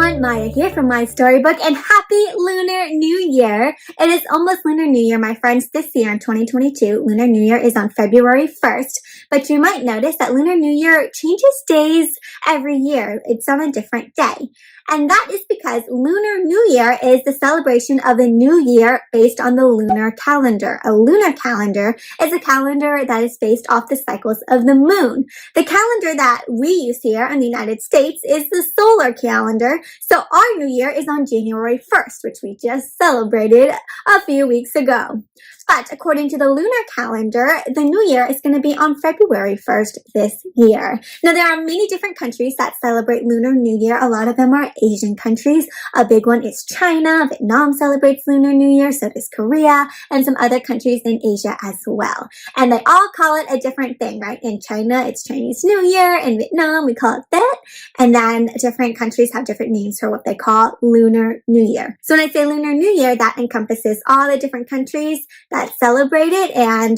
everyone, Maya here from My Storybook, and happy Lunar New Year! It is almost Lunar New Year, my friends. This year in 2022, Lunar New Year is on February 1st, but you might notice that Lunar New Year changes days every year. It's on a different day. And that is because Lunar New Year is the celebration of a new year based on the lunar calendar. A lunar calendar is a calendar that is based off the cycles of the moon. The calendar that we use here in the United States is the solar calendar. So our new year is on January 1st, which we just celebrated a few weeks ago. But according to the lunar calendar, the new year is going to be on February 1st this year. Now, there are many different countries that celebrate Lunar New Year. A lot of them are Asian countries. A big one is China. Vietnam celebrates Lunar New Year, so does Korea, and some other countries in Asia as well. And they all call it a different thing, right? In China, it's Chinese New Year. In Vietnam, we call it that. And then different countries have different names for what they call Lunar New Year. So when I say Lunar New Year, that encompasses all the different countries that celebrate it, and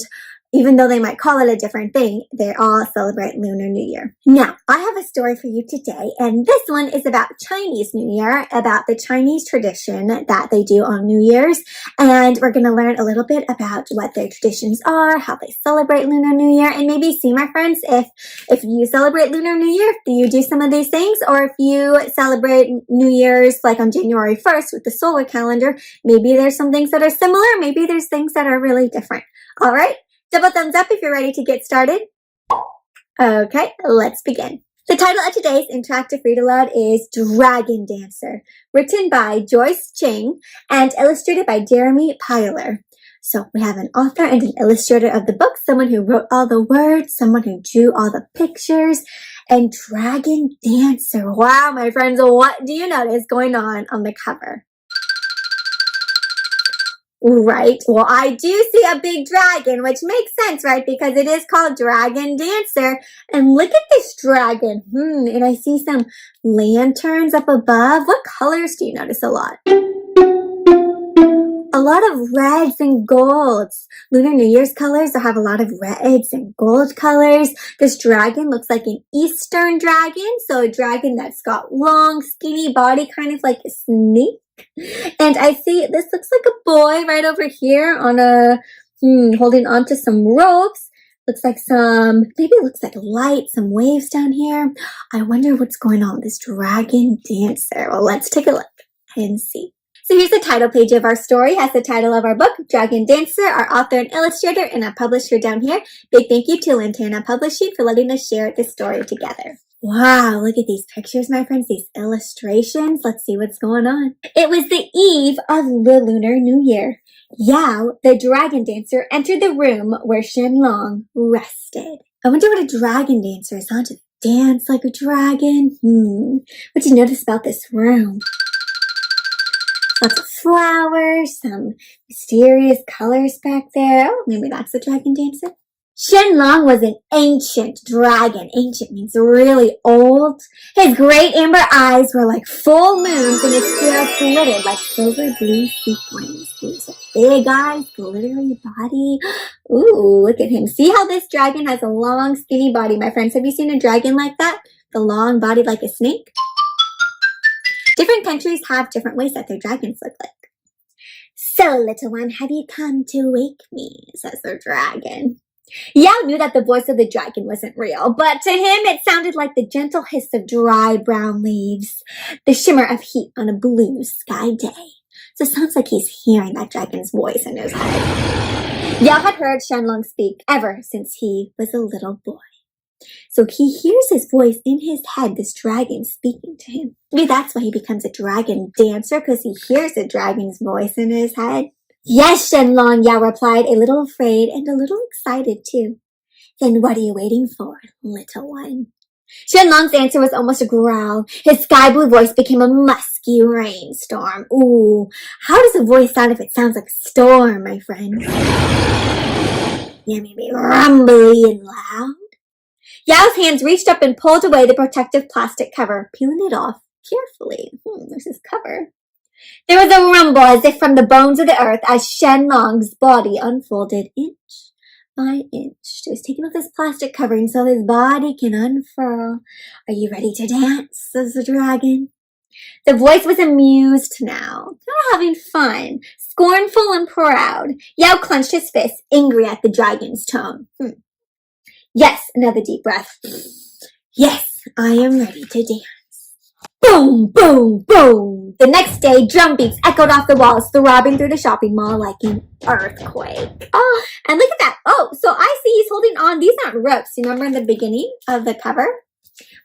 even though they might call it a different thing, they all celebrate Lunar New Year. Now, I have a story for you today, and this one is about Chinese New Year, about the Chinese tradition that they do on New Year's, and we're going to learn a little bit about what their traditions are, how they celebrate Lunar New Year, and maybe see, my friends, if you celebrate Lunar New Year, do you do some of these things, or if you celebrate New Year's like on January 1st with the solar calendar, maybe there's some things that are similar, maybe there's things that are really different. All right? Double thumbs up if you're ready to get started. Okay, let's begin. The title of today's interactive read aloud is Dragon Dancer, written by Joyce Chng and illustrated by Jeremy Pyler. So we have an author and an illustrator of the book, someone who wrote all the words, someone who drew all the pictures, and Dragon Dancer. Wow, my friends, what do you notice going on the cover? Right. Well, I do see a big dragon, which makes sense, right? Because it is called Dragon Dancer. And look at this dragon. And I see some lanterns up above. What colors do you notice a lot? A lot of reds and golds. Lunar New Year's colors have a lot of reds and gold colors. This dragon looks like an Eastern dragon. So a dragon that's got long, skinny body, kind of like a snake. And I see this looks like a boy right over here on a, holding on to some ropes. Looks like maybe it looks like light, some waves down here. I wonder what's going on with this Dragon Dancer. Well, let's take a look and see. So here's the title page of our story. It has the title of our book, Dragon Dancer, our author and illustrator, and our publisher down here. Big thank you to Lantana Publishing for letting us share this story together. Wow, look at these pictures, my friends, these illustrations. Let's see what's going on. It was the eve of the Lunar New Year. Yao, the dragon dancer, entered the room where Shenlong rested. I wonder what a dragon dancer is, huh? To dance like a dragon? What do you notice about this room? Lots of flowers, some mysterious colors back there. Oh, maybe that's the dragon dancer. Shenlong was an ancient dragon. Ancient means really old. His great amber eyes were like full moons, and his scales glittered like silver blue sequins. These big eyes, glittery body. Ooh, look at him. See how this dragon has a long, skinny body, my friends? Have you seen a dragon like that? The long body like a snake? Different countries have different ways that their dragons look like. So, little one, have you come to wake me? Says the dragon. Yao knew that the voice of the dragon wasn't real, but to him it sounded like the gentle hiss of dry brown leaves, the shimmer of heat on a blue sky day. So it sounds like he's hearing that dragon's voice in his head. Yao had heard Shenlong speak ever since he was a little boy. So he hears his voice in his head, this dragon speaking to him. Maybe that's why he becomes a dragon dancer, because he hears the dragon's voice in his head. Yes, Shenlong, Yao replied, a little afraid and a little excited too. Then what are you waiting for, little one? Shenlong's answer was almost a growl. His sky blue voice became a musky rainstorm. Ooh, how does a voice sound if it sounds like a storm, my friend? Yeah, maybe rumbly and loud. Yao's hands reached up and pulled away the protective plastic cover, peeling it off carefully. There's his cover. There was a rumble as if from the bones of the earth as Shenlong's body unfolded inch by inch. So he's taking off his plastic covering so his body can unfurl. Are you ready to dance? Says the dragon. The voice was amused now, kind of having fun, scornful and proud. Yao clenched his fist, angry at the dragon's tone. Yes, another deep breath. Yes, I am ready to dance. Boom, boom, boom. The next day, drum beats echoed off the walls, throbbing through the shopping mall like an earthquake. Oh, and look at that. Oh, so I see he's holding on. These aren't ropes. You remember in the beginning of the cover?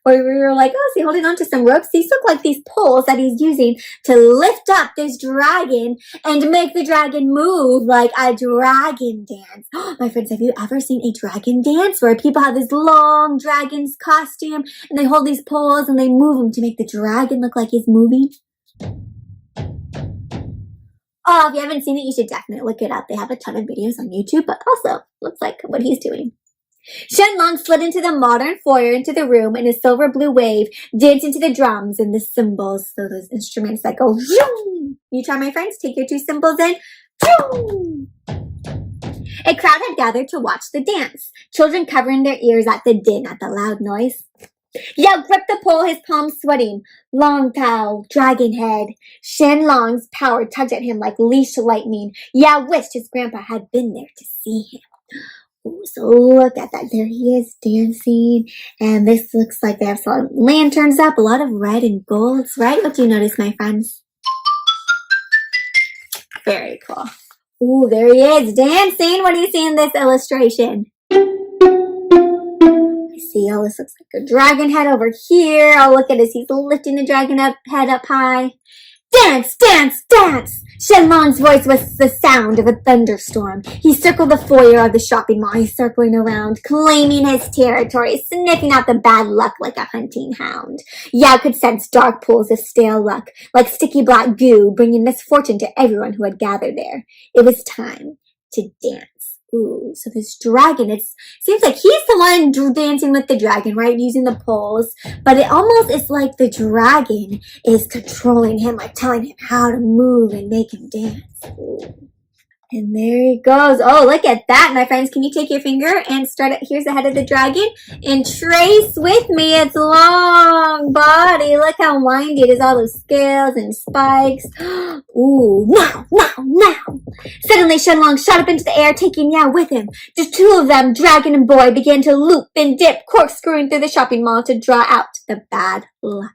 Where we were like, oh, is he holding on to some ropes? These look like these poles that he's using to lift up this dragon and make the dragon move like a dragon dance. My friends, have you ever seen a dragon dance where people have this long dragon's costume and they hold these poles and they move them to make the dragon look like he's moving? Oh, if you haven't seen it, you should definitely look it up. They have a ton of videos on YouTube, but also looks like what he's doing. Shenlong slid into the modern foyer into the room in a silver blue wave, dancing to the drums and the cymbals, so those instruments that go zoom. You try, my friends, take your two cymbals in. Zoom. A crowd had gathered to watch the dance, children covering their ears at the din, at the loud noise. Yao gripped the pole, his palms sweating. Long Tao, dragon head. Shenlong's power tugged at him like leashed lightning. Yao wished his grandpa had been there to see him. Ooh, so look at that. There he is dancing. And this looks like they have some lanterns up. A lot of red and golds, right? What do you notice, my friends? Very cool. Ooh, there he is dancing. What do you see in this illustration? I see, oh, this looks like a dragon head over here. Oh, look at this. He's lifting the dragon head up high. Dance, dance, dance! Shenlong's voice was the sound of a thunderstorm. He circled the foyer of the shopping mall, circling around, claiming his territory, sniffing out the bad luck like a hunting hound. Yao could sense dark pools of stale luck, like sticky black goo, bringing misfortune to everyone who had gathered there. It was time to dance. Ooh, so this dragon, it seems like he's the one dancing with the dragon, right? Using the poles. But it almost is like the dragon is controlling him, like telling him how to move and make him dance. Ooh. And there he goes. Oh, look at that, my friends. Can you take your finger and start it? Here's the head of the dragon. And trace with me its long body. Look how windy it is. All those scales and spikes. Ooh, now, now, now. Suddenly, Shenlong shot up into the air, taking Yao with him. The two of them, dragon and boy, began to loop and dip, corkscrewing through the shopping mall to draw out the bad luck.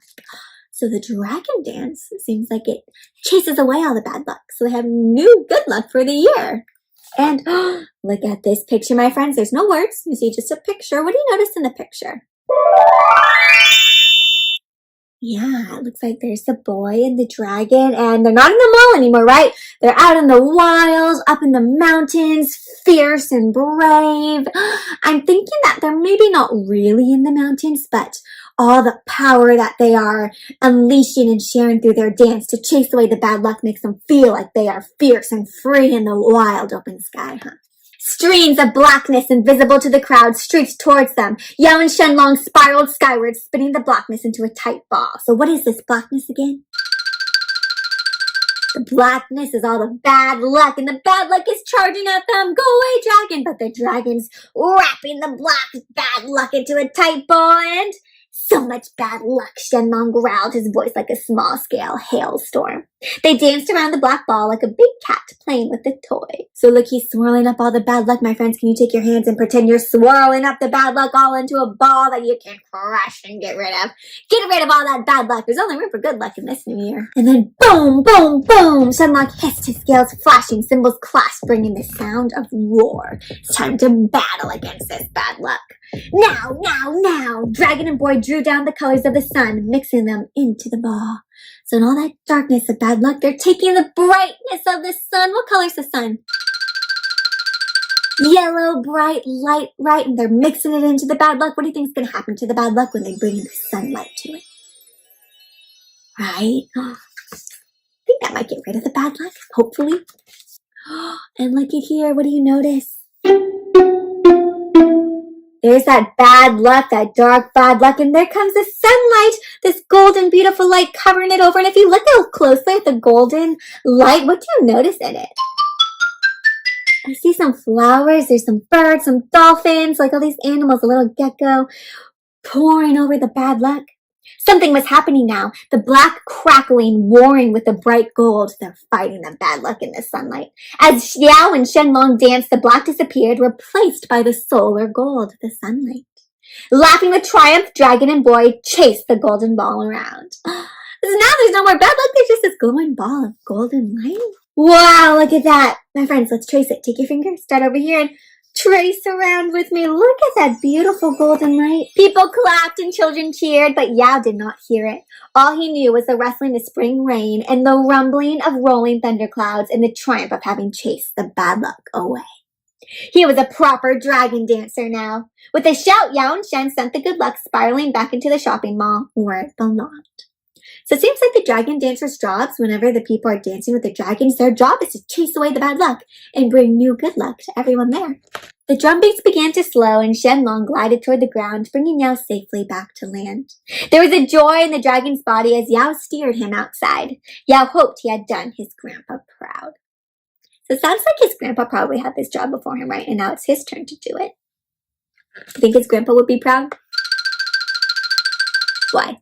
So the dragon dance seems like it chases away all the bad luck. So they have new good luck for the year. And look at this picture, my friends. There's no words. You see just a picture. What do you notice in the picture? Yeah, it looks like there's the boy and the dragon, and they're not in the mall anymore, right? They're out in the wilds, up in the mountains, fierce and brave. I'm thinking that they're maybe not really in the mountains, but all the power that they are unleashing and sharing through their dance to chase away the bad luck makes them feel like they are fierce and free in the wild open sky, huh? Streams of blackness invisible to the crowd streaked towards them. Yao and Shenlong spiraled skyward, spinning the blackness into a tight ball. So what is this blackness again? The blackness is all the bad luck, and the bad luck is charging at them. Go away, dragon! But the dragon's wrapping the bad luck into a tight ball, and so much bad luck, Shenlong growled, his voice like a small-scale hailstorm. They danced around the black ball like a big cat playing with a toy. So look, he's swirling up all the bad luck, my friends. Can you take your hands and pretend you're swirling up the bad luck all into a ball that you can crush and get rid of? Get rid of all that bad luck. There's only room for good luck in this new year. And then boom, boom, boom! Shenlong hissed, his scales flashing, cymbals clashed, bringing the sound of war. It's time to battle against this bad luck. Now, now, now! Dragon and boy drew down the colors of the sun, mixing them into the ball. So in all that darkness of bad luck, they're taking the brightness of the sun. What color's the sun? Yellow, bright, light, right? And they're mixing it into the bad luck. What do you think is going to happen to the bad luck when they bring in the sunlight to it? Right? I think that might get rid of the bad luck, hopefully. And look at here. What do you notice? There's that bad luck, that dark bad luck, and there comes the sunlight, this golden, beautiful light covering it over. And if you look a little closely at the golden light, what do you notice in it? I see some flowers, there's some birds, some dolphins, like all these animals, a little gecko, pouring over the bad luck. Something was happening now. The black crackling, warring with the bright gold. They're fighting the bad luck in the sunlight. As Xiao and Shenlong danced, the black disappeared, replaced by the solar gold, the sunlight. Laughing with triumph, Dragon and Boy chased the golden ball around. Now there's no more bad luck, there's just this glowing ball of golden light. Wow, look at that. My friends, let's trace it. Take your finger, start over here, and trace around with me. Look at that beautiful golden light. People clapped and children cheered, but Yao did not hear it. All he knew was the rustling of spring rain and the rumbling of rolling thunderclouds and the triumph of having chased the bad luck away. He was a proper dragon dancer now. With a shout, Yao and Shen sent the good luck spiraling back into the shopping mall where it belonged. So it seems like the dragon dancers' jobs, whenever the people are dancing with the dragons, their job is to chase away the bad luck and bring new good luck to everyone there. The drum beats began to slow and Shenlong glided toward the ground, bringing Yao safely back to land. There was a joy in the dragon's body as Yao steered him outside. Yao hoped he had done his grandpa proud. So it sounds like his grandpa probably had this job before him, right? And now it's his turn to do it. You think his grandpa would be proud? Why?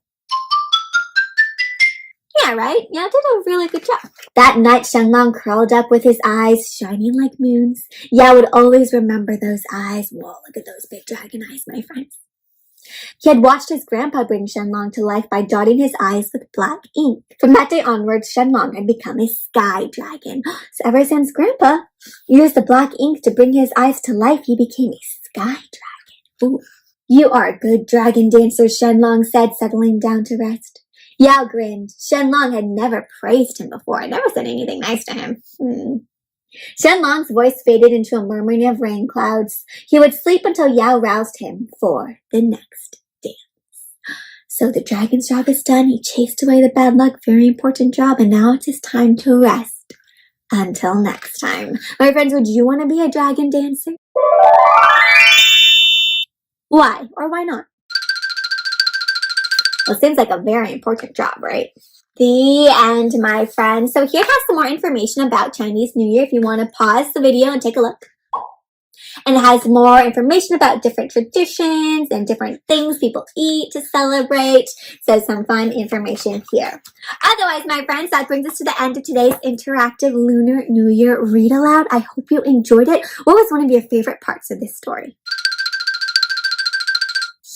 Yeah, right? Yeah, did a really good job. That night, Shenlong curled up with his eyes shining like moons. Yao would always remember those eyes. Whoa, look at those big dragon eyes, my friends. He had watched his grandpa bring Shenlong to life by dotting his eyes with black ink. From that day onwards, Shenlong had become a sky dragon. So ever since grandpa used the black ink to bring his eyes to life, he became a sky dragon. Ooh. You are a good dragon dancer, Shenlong said, settling down to rest. Yao grinned. Shenlong had never praised him before. I never said anything nice to him. Shenlong's voice faded into a murmuring of rain clouds. He would sleep until Yao roused him for the next dance. So the dragon's job is done. He chased away the bad luck. Very important job. And now it's his time to rest. Until next time. My friends, would you want to be a dragon dancer? Why? Or why not? Well, it seems like a very important job, right? The end, my friends. So here has some more information about Chinese New Year if you want to pause the video and take a look. And it has more information about different traditions and different things people eat to celebrate. So some fun information here. Otherwise, my friends, that brings us to the end of today's interactive Lunar New Year read aloud. I hope you enjoyed it. What was one of your favorite parts of this story?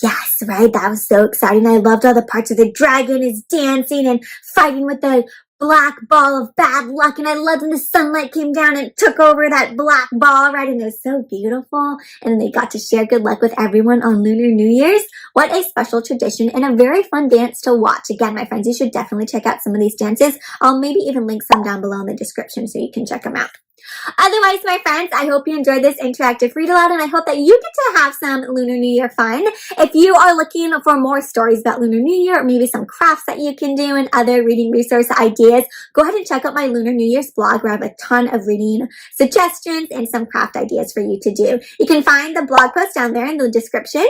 Yes, right? That was so exciting. I loved all the parts of the dragon is dancing and fighting with the black ball of bad luck. And I loved when the sunlight came down and took over that black ball, right? And it was so beautiful. And they got to share good luck with everyone on Lunar New Year's. What a special tradition and a very fun dance to watch. Again, my friends, you should definitely check out some of these dances. I'll maybe even link some down below in the description so you can check them out. Otherwise, my friends, I hope you enjoyed this interactive read aloud and I hope that you get to have some Lunar New Year fun. If you are looking for more stories about Lunar New Year or maybe some crafts that you can do and other reading resource ideas, go ahead and check out my Lunar New Year's blog where I have a ton of reading suggestions and some craft ideas for you to do. You can find the blog post down there in the description.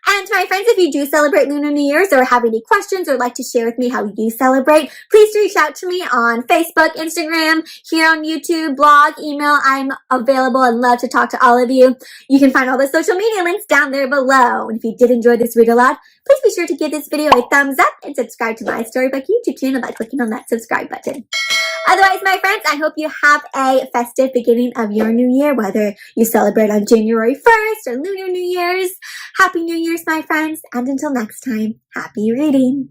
And my friends, if you do celebrate Lunar New Year's or have any questions or like to share with me how you celebrate, please reach out to me on Facebook, Instagram, here on YouTube, blog, email. I'm available and love to talk to all of you. You can find all the social media links down there below. And if you did enjoy this read aloud, please be sure to give this video a thumbs up and subscribe to my Storybook YouTube channel by clicking on that subscribe button. Otherwise, my friends, I hope you have a festive beginning of your new year, whether you celebrate on January 1st or Lunar New Year's. Happy New Year's, my friends, and until next time, happy reading.